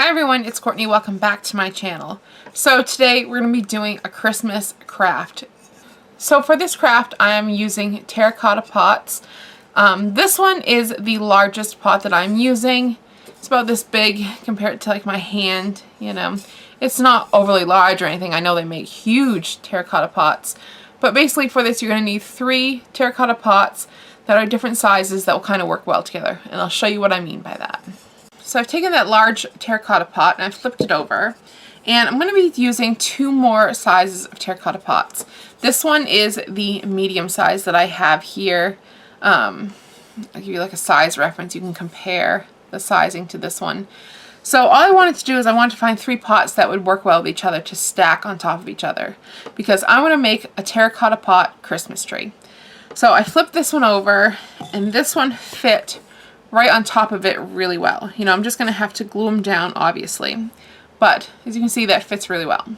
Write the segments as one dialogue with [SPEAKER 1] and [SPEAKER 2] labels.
[SPEAKER 1] Hi everyone, it's Courtney. Welcome back to my channel. So today we're going to be doing a Christmas craft. So for this craft I am using Terra Cotta pots. This one is the largest pot that I'm using. It's about this big compared to like my hand, you know. It's not overly large or anything. I know they make huge terracotta pots. But basically for this you're going to need 3 terracotta pots that are different sizes that will kind of work well together. And I'll show you what I mean by that. So I've taken that large terracotta pot and I've flipped it over, and I'm going to be using 2 more sizes of terracotta pots. This one is the medium size that I have here. I'll give you like a size reference. You can compare the sizing to this one. So all I wanted to do is I wanted to find 3 pots that would work well with each other to stack on top of each other, because I want to make a terracotta pot Christmas tree. So I flipped this one over and this one fit right on top of it really well. You know, I'm just going to have to glue them down, obviously. But, as you can see, that fits really well.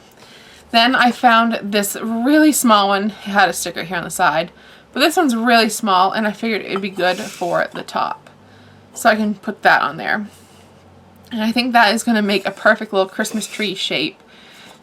[SPEAKER 1] Then I found this really small one. It had a sticker here on the side. But this one's really small, and I figured it'd be good for the top. So I can put that on there. And I think that is going to make a perfect little Christmas tree shape.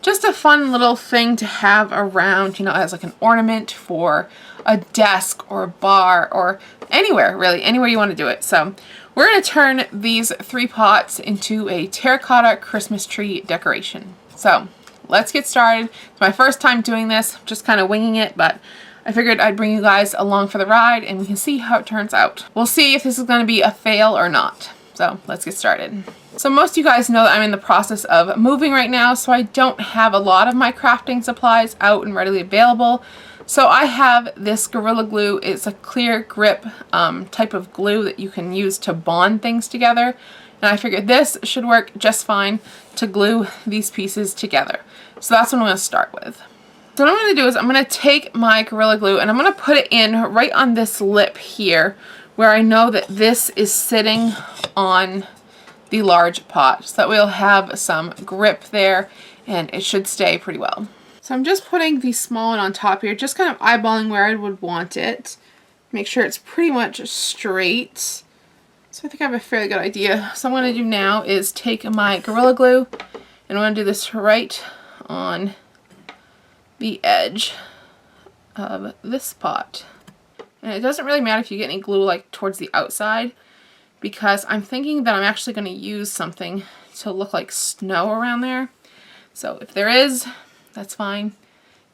[SPEAKER 1] Just a fun little thing to have around, you know, as like an ornament for a desk or a bar or anywhere, really, anywhere you want to do it. So we're going to turn these 3 pots into a terracotta Christmas tree decoration. So let's get started. It's my first time doing this, just kind of winging it, but I figured I'd bring you guys along for the ride and we can see how it turns out. We'll see if this is going to be a fail or not. So let's get started. So most of you guys know that I'm in the process of moving right now, so I don't have a lot of my crafting supplies out and readily available. So I have this Gorilla Glue. It's a clear grip type of glue that you can use to bond things together. And I figured this should work just fine to glue these pieces together. So that's what I'm going to start with. So what I'm going to do is I'm going to take my Gorilla Glue and I'm going to put it in right on this lip here, where I know that this is sitting on the large pot, so that we'll have some grip there and it should stay pretty well. So I'm just putting the small one on top here, just kind of eyeballing where I would want it. Make sure it's pretty much straight. So I think I have a fairly good idea. So what I'm going to do now is take my Gorilla Glue and I'm going to do this right on the edge of this pot. And it doesn't really matter if you get any glue like towards the outside, because I'm thinking that I'm actually going to use something to look like snow around there. So if there is, that's fine.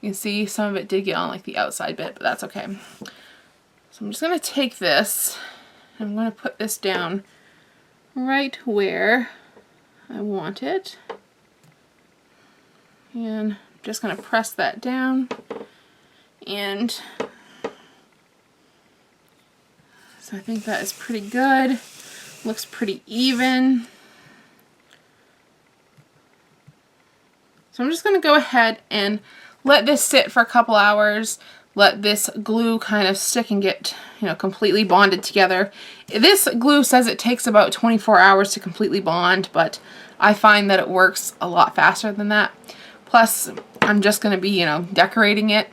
[SPEAKER 1] You can see some of it did get on like the outside bit, but that's okay. So I'm just going to take this and I'm going to put this down right where I want it. And I'm just going to press that down, and so I think that is pretty good. Looks pretty even. So I'm just going to go ahead and let this sit for a couple hours. Let this glue kind of stick and get, you know, completely bonded together. This glue says it takes about 24 hours to completely bond, but I find that it works a lot faster than that. Plus, I'm just going to be, you know, decorating it.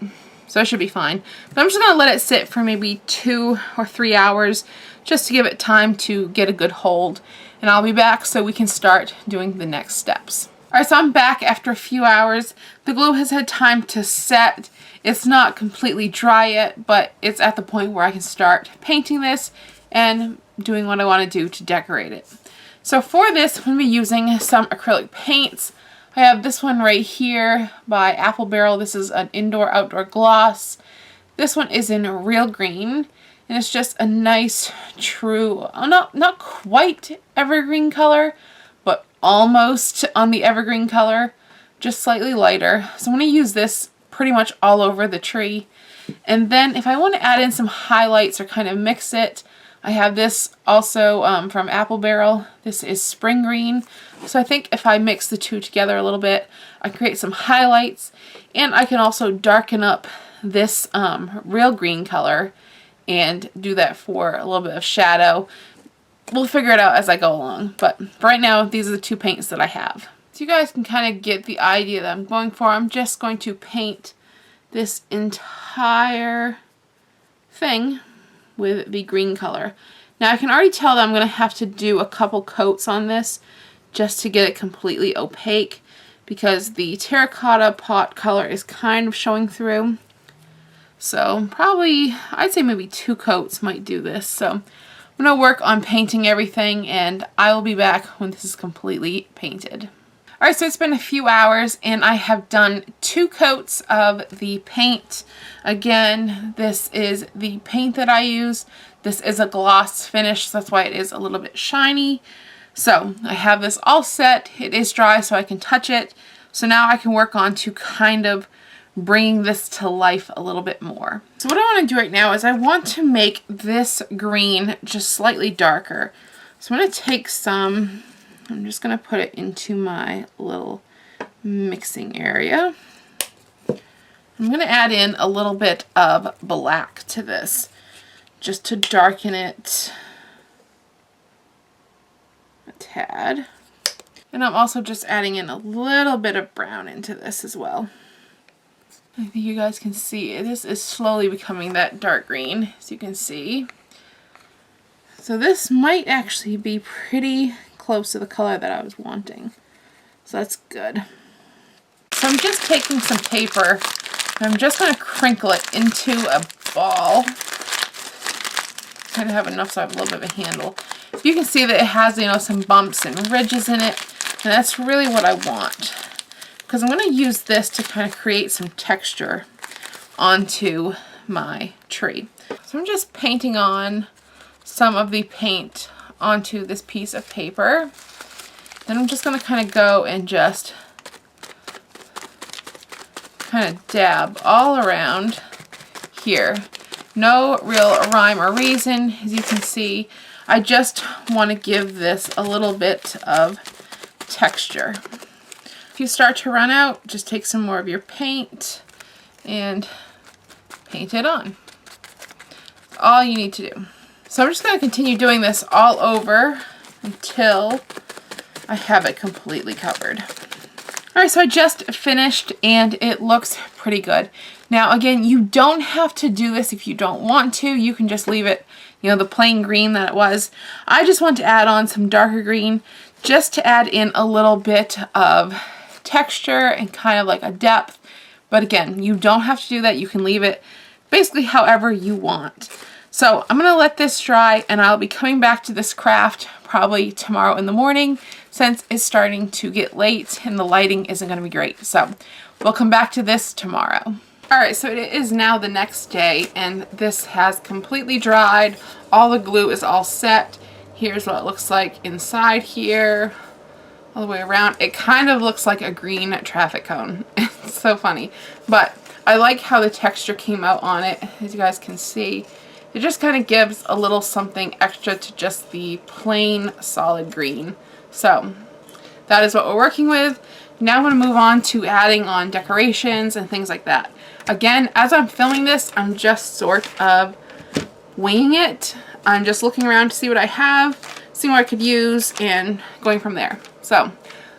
[SPEAKER 1] So it should be fine. But I'm just going to let it sit for maybe 2 or 3 hours just to give it time to get a good hold. And I'll be back so we can start doing the next steps. Alright, so I'm back after a few hours. The glue has had time to set. It's not completely dry yet, but it's at the point where I can start painting this and doing what I want to do to decorate it. So for this, I'm going to be using some acrylic paints. I have this one right here by Apple Barrel. This is an indoor-outdoor gloss. This one is in real green, and it's just a nice, true, not quite evergreen color, but almost on the evergreen color, just slightly lighter. So I'm going to use this pretty much all over the tree. And then if I want to add in some highlights or kind of mix it, I have this also from Apple Barrel. This is spring green. So I think if I mix the two together a little bit, I create some highlights, and I can also darken up this real green color and do that for a little bit of shadow. We'll figure it out as I go along, but for right now, these are the 2 paints that I have. So you guys can kind of get the idea that I'm going for. I'm just going to paint this entire thing with the green color. Now I can already tell that I'm going to have to do a couple coats on this just to get it completely opaque because the terracotta pot color is kind of showing through. So probably, I'd say maybe 2 coats might do this. So I'm going to work on painting everything, and I will be back when this is completely painted. Alright, so it's been a few hours and I have done 2 coats of the paint. Again, this is the paint that I use. This is a gloss finish, so that's why it is a little bit shiny. So I have this all set. It is dry so I can touch it. So now I can work on to kind of bringing this to life a little bit more. So what I want to do right now is I want to make this green just slightly darker. So I'm going to take some, I'm just going to put it into my little mixing area. I'm going to add in a little bit of black to this just to darken it a tad. And I'm also just adding in a little bit of brown into this as well. I think you guys can see this is slowly becoming that dark green, as you can see. So this might actually be pretty close to the color that I was wanting. So that's good. So I'm just taking some paper and I'm just going to crinkle it into a ball. Kind of have enough so I have a little bit of a handle. You can see that it has, you know, some bumps and ridges in it, and that's really what I want. Because I'm going to use this to kind of create some texture onto my tree. So I'm just painting on some of the paint onto this piece of paper. Then I'm just going to kind of go and just kind of dab all around here. No real rhyme or reason, as you can see. I just want to give this a little bit of texture. If you start to run out, just take some more of your paint and paint it on. That's all you need to do. So I'm just going to continue doing this all over until I have it completely covered. Alright, so I just finished and it looks pretty good. Now again, you don't have to do this if you don't want to. You can just leave it, you know, the plain green that it was. I just want to add on some darker green just to add in a little bit of texture and kind of like a depth. But again, you don't have to do that. You can leave it basically however you want. So I'm going to let this dry and I'll be coming back to this craft probably tomorrow in the morning since it's starting to get late and the lighting isn't going to be great. So we'll come back to this tomorrow. Alright, so it is now the next day and this has completely dried. All the glue is all set. Here's what it looks like inside here, all the way around. It kind of looks like a green traffic cone. It's so funny. But I like how the texture came out on it, as you guys can see. It just kind of gives a little something extra to just the plain solid green. So that is what we're working with. Now I'm going to move on to adding on decorations and things like that. Again, as I'm filming this, I'm just sort of winging it. I'm just looking around to see what I have, seeing what I could use, and going from there. So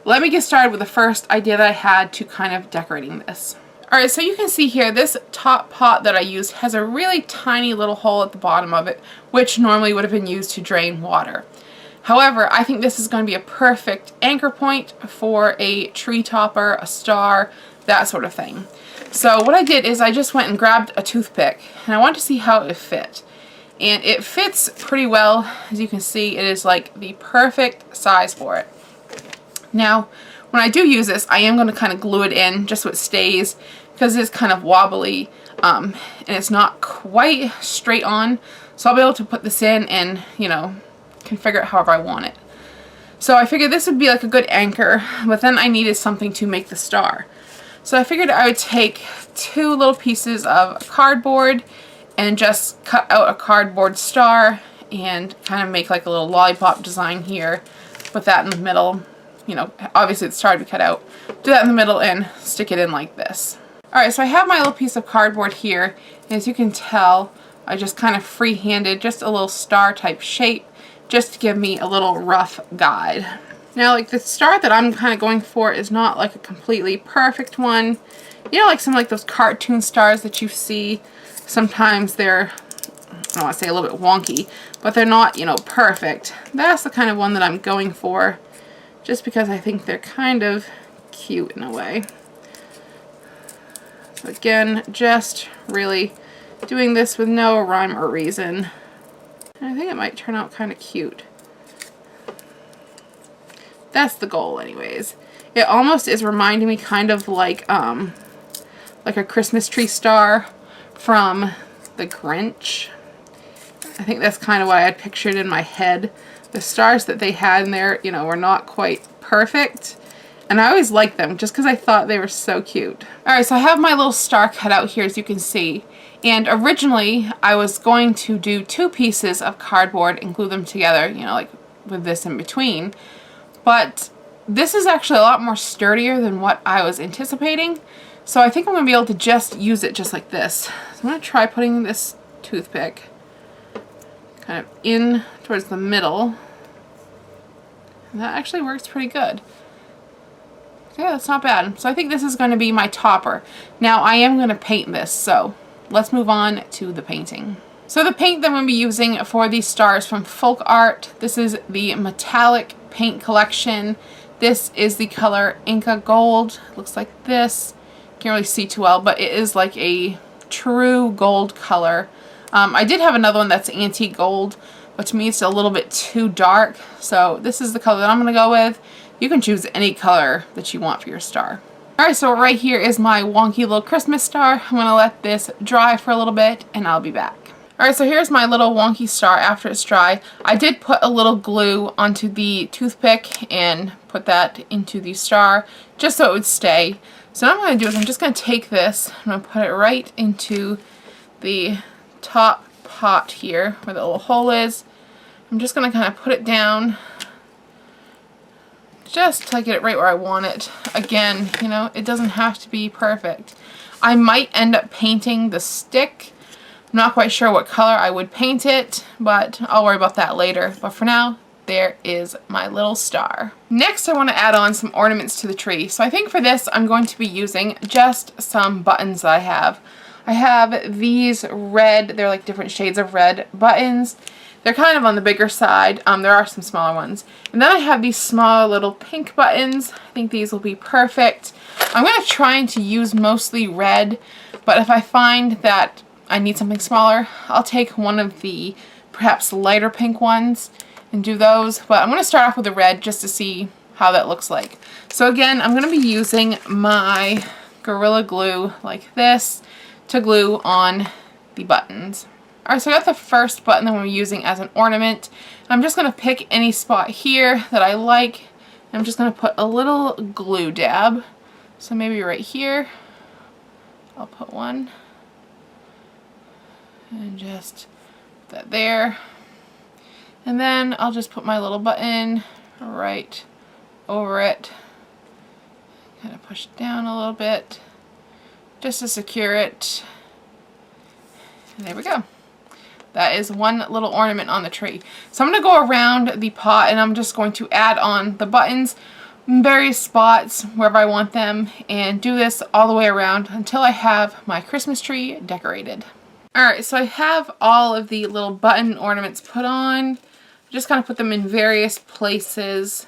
[SPEAKER 1] let me get started with the first idea that I had to kind of decorating this. Alright, so you can see here, this top pot that I used has a really tiny little hole at the bottom of it, which normally would have been used to drain water. However, I think this is going to be a perfect anchor point for a tree topper, a star, that sort of thing. So what I did is I just went and grabbed a toothpick, and I wanted to see how it fit. And it fits pretty well. As you can see, it is like the perfect size for it. Now, when I do use this, I am going to kind of glue it in just so it stays, because it is kind of wobbly and it's not quite straight on. So I'll be able to put this in and, you know, configure it however I want it. So I figured this would be like a good anchor, but then I needed something to make the star. So I figured I would take 2 little pieces of cardboard and just cut out a cardboard star and kind of make like a little lollipop design here. Put that in the middle. You know, obviously the star to be cut out. Do that in the middle and stick it in like this. Alright, so I have my little piece of cardboard here. And as you can tell, I just kind of free-handed just a little star type shape just to give me a little rough guide. Now, like the star that I'm kind of going for is not like a completely perfect one. You know, like some like those cartoon stars that you see. Sometimes they're, I don't want to say a little bit wonky, but they're not, you know, perfect. That's the kind of one that I'm going for. just because I think they're kind of cute in a way. So again, just really doing this with no rhyme or reason. And I think it might turn out kind of cute. That's the goal anyways. It almost is reminding me kind of like a Christmas tree star from the Grinch. I think that's kind of what I had pictured in my head. The stars that they had in there, you know, were not quite perfect. And I always liked them just because I thought they were so cute. Alright, so I have my little star cut out here, as you can see. And originally, I was going to do 2 pieces of cardboard and glue them together, you know, like with this in between. But this is actually a lot more sturdier than what I was anticipating. So I think I'm going to be able to just use it just like this. So I'm going to try putting this toothpick kind of in towards the middle. And that actually works pretty good. Yeah, that's not bad. So I think this is going to be my topper. Now I am going to paint this, so let's move on to the painting. So the paint that I'm going to be using for these stars from Folk Art, this is the metallic paint collection. This is the color Inca Gold. It looks like this. Can't really see too well, but it is like a true gold color. I did have another one that's antique gold, but to me it's a little bit too dark. So this is the color that I'm going to go with. You can choose any color that you want for your star. Alright, so right here is my wonky little Christmas star. I'm going to let this dry for a little bit and I'll be back. Alright, so here's my little wonky star after it's dry. I did put a little glue onto the toothpick and put that into the star just so it would stay. So what I'm going to do is I'm just going to take this, I'm going to put it right into the top pot here where the little hole is. I'm just going to kind of put it down just to get it right where I want it. Again, you know, it doesn't have to be perfect. I might end up painting the stick. I'm not quite sure what color I would paint it, but I'll worry about that later. But for now, there is my little star. Next, I want to add on some ornaments to the tree. So I think for this, I'm going to be using just some buttons that I have. I have these red, they're like different shades of red buttons. They're kind of on the bigger side. There are some smaller ones. And then I have these small little pink buttons. I think these will be perfect. I'm going to try to use mostly red, but if I find that I need something smaller, I'll take one of the perhaps lighter pink ones and do those. But I'm going to start off with the red just to see how that looks like. So again, I'm going to be using my Gorilla Glue like this to glue on the buttons. Alright, so I got the first button that I'm using as an ornament. I'm just going to pick any spot here that I like. I'm just going to put a little glue dab. So maybe right here, I'll put one. And just put that there. And then I'll just put my little button right over it. Kind of push it down a little bit just to secure it. And there we go. That is one little ornament on the tree. So I'm going to go around the pot and I'm just going to add on the buttons in various spots wherever I want them and do this all the way around until I have my Christmas tree decorated. Alright, so I have all of the little button ornaments put on. Just kind of put them in various places.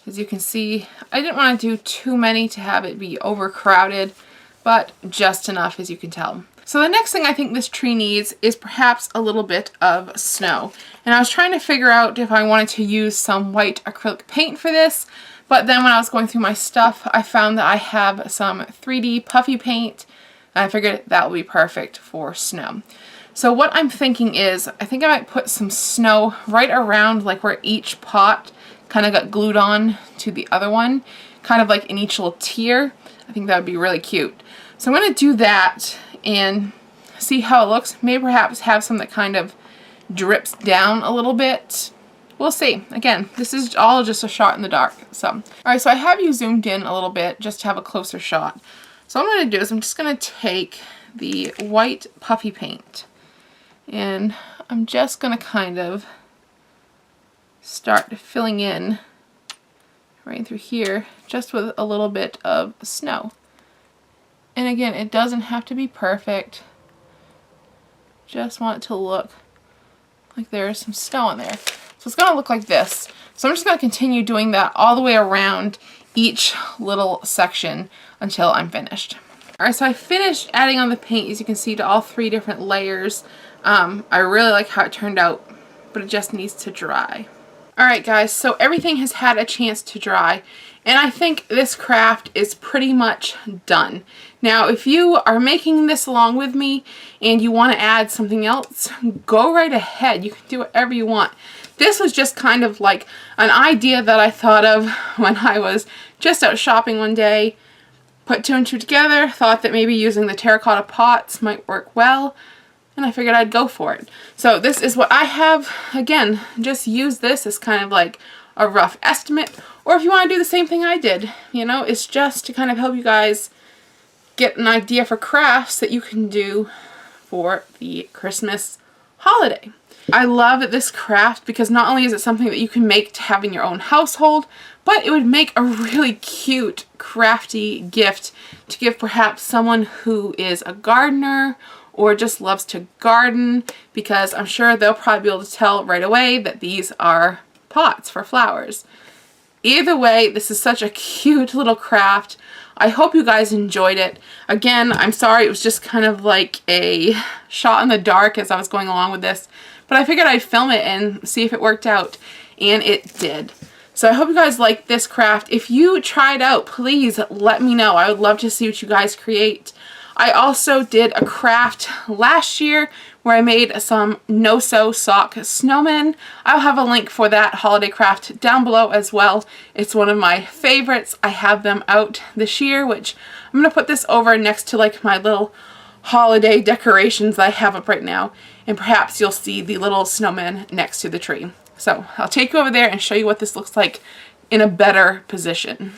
[SPEAKER 1] As you can see, I didn't want to do too many to have it be overcrowded, but just enough, as you can tell. So the next thing I think this tree needs is perhaps a little bit of snow. And I was trying to figure out if I wanted to use some white acrylic paint for this, but then when I was going through my stuff, I found that I have some 3D puffy paint, and I figured that would be perfect for snow. So what I'm thinking is, I think I might put some snow right around like where each pot kind of got glued on to the other one, kind of like in each little tier. I think that would be really cute. So I'm going to do that and see how it looks. Maybe perhaps have some that kind of drips down a little bit. We'll see. Again, this is all just a shot in the dark. So, alright, so I have you zoomed in a little bit just to have a closer shot. So what I'm going to do is I'm just going to take the white puffy paint and I'm just going to kind of start filling in right through here just with a little bit of snow. And again, it doesn't have to be perfect. Just want it to look like there's some snow in there. So it's going to look like this. So I'm just going to continue doing that all the way around each little section until I'm finished. Alright, so I finished adding on the paint, as you can see, to all 3 different layers. I really like how it turned out, but it just needs to dry. Alright guys, so everything has had a chance to dry, and I think this craft is pretty much done. Now, if you are making this along with me and you want to add something else, go right ahead. You can do whatever you want. This was just kind of like an idea that I thought of when I was just out shopping one day. Put 2 and 2 together, thought that maybe using the terracotta pots might work well, and I figured I'd go for it. So this is what I have. Again, just use this as kind of like a rough estimate, or if you want to do the same thing I did, you know, it's just to kind of help you guys get an idea for crafts that you can do for the Christmas holiday. I love this craft because not only is it something that you can make to have in your own household, but it would make a really cute, crafty gift to give perhaps someone who is a gardener or just loves to garden, because I'm sure they'll probably be able to tell right away that these are pots for flowers. Either way, this is such a cute little craft. I hope you guys enjoyed it. Again, I'm sorry it was just kind of like a shot in the dark as I was going along with this, but I figured I'd film it and see if it worked out, and it did. So I hope you guys like this craft. If you try it out, please let me know. I would love to see what you guys create. I also did a craft last year where I made some no-sew sock snowmen. I'll have a link for that holiday craft down below as well. It's one of my favorites. I have them out this year, which I'm going to put this over next to like my little holiday decorations that I have up right now. And perhaps you'll see the little snowman next to the tree. So I'll take you over there and show you what this looks like in a better position.